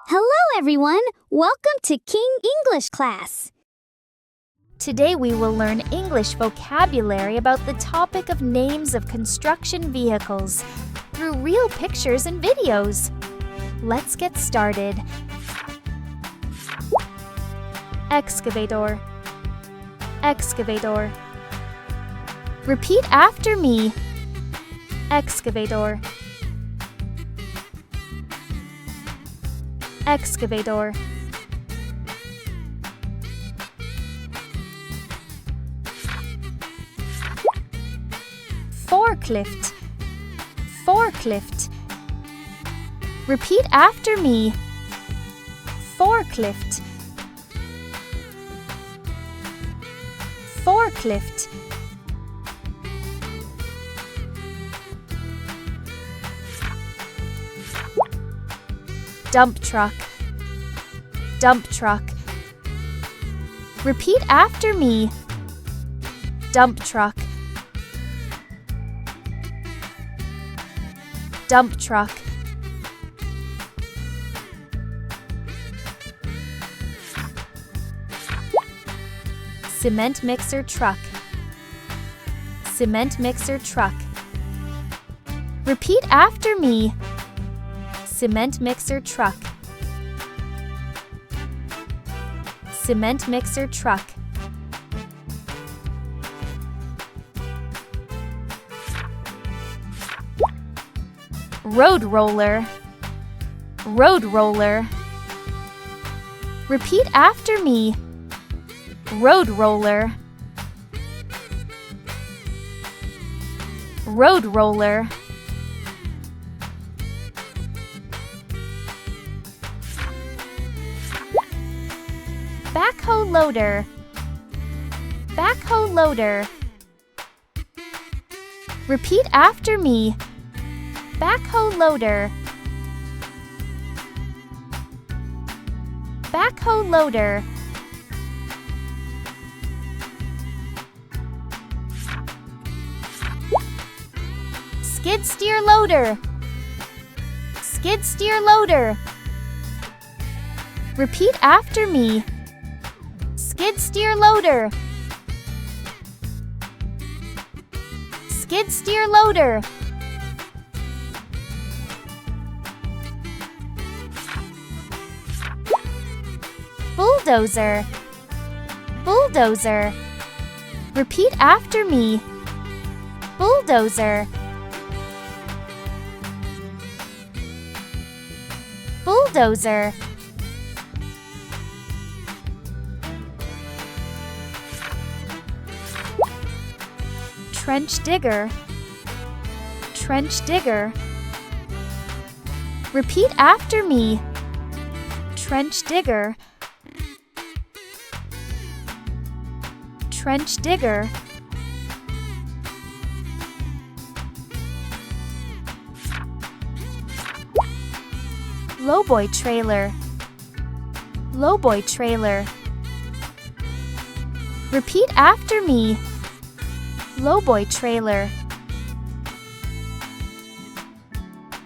Hello everyone! Welcome to King English class. Today we will learn English vocabulary about the topic of names of construction vehicles through real pictures and videos. Let's get started. Excavator. Excavator. Repeat after me. Excavator. Excavator. Forklift. Forklift. Repeat after me. Forklift. Forklift. Dump truck. Dump truck. Repeat after me. Dump truck. Dump truck. Cement mixer truck. Cement mixer truck. Repeat after me. Cement mixer truck. Cement mixer truck. Road roller. Road roller. Repeat after me. Road roller. Road roller. Backhoe loader. Backhoe loader. Repeat after me. Backhoe loader. Backhoe loader. Skid steer loader. Skid steer loader. Repeat after me. Skid steer loader. Skid steer loader. Bulldozer. Bulldozer. Repeat after me. Bulldozer. Bulldozer. Trench digger. Trench digger. Repeat after me. Trench digger. Trench digger. Lowboy trailer. Lowboy trailer. Repeat after me. Lowboy trailer.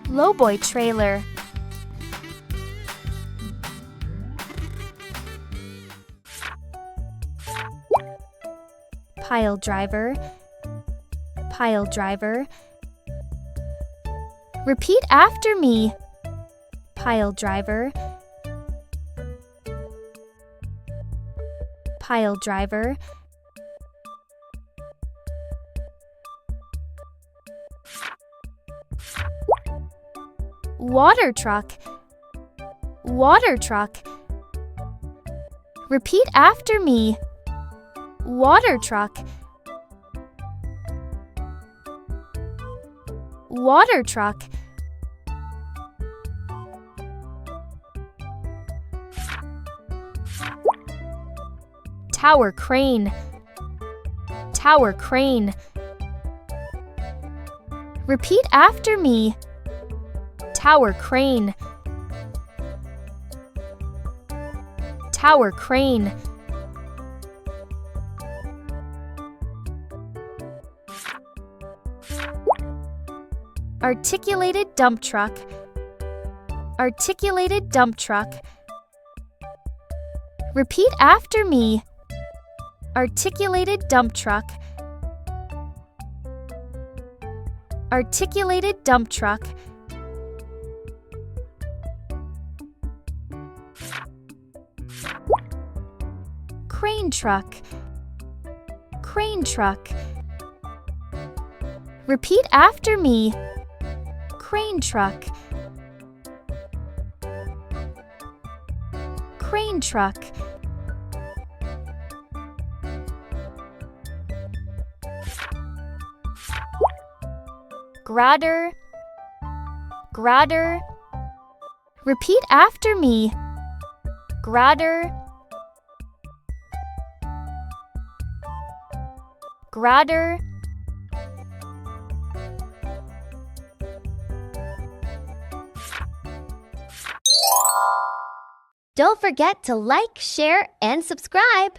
Lowboy trailer. Pile driver. Pile driver. Repeat after me. Pile driver. Pile driver. Water truck. Water truck. Repeat after me. Water truck. Water truck. Tower crane. Tower crane. Repeat after me. Tower crane. Tower crane. Articulated dump truck. Articulated dump truck. Repeat after me. Articulated dump truck. Articulated dump truck. Crane truck. Crane truck. Repeat after me. Crane truck. Crane truck. Grader. Grader. Repeat after me. Grader. Grader. Don't forget to like, share, and subscribe.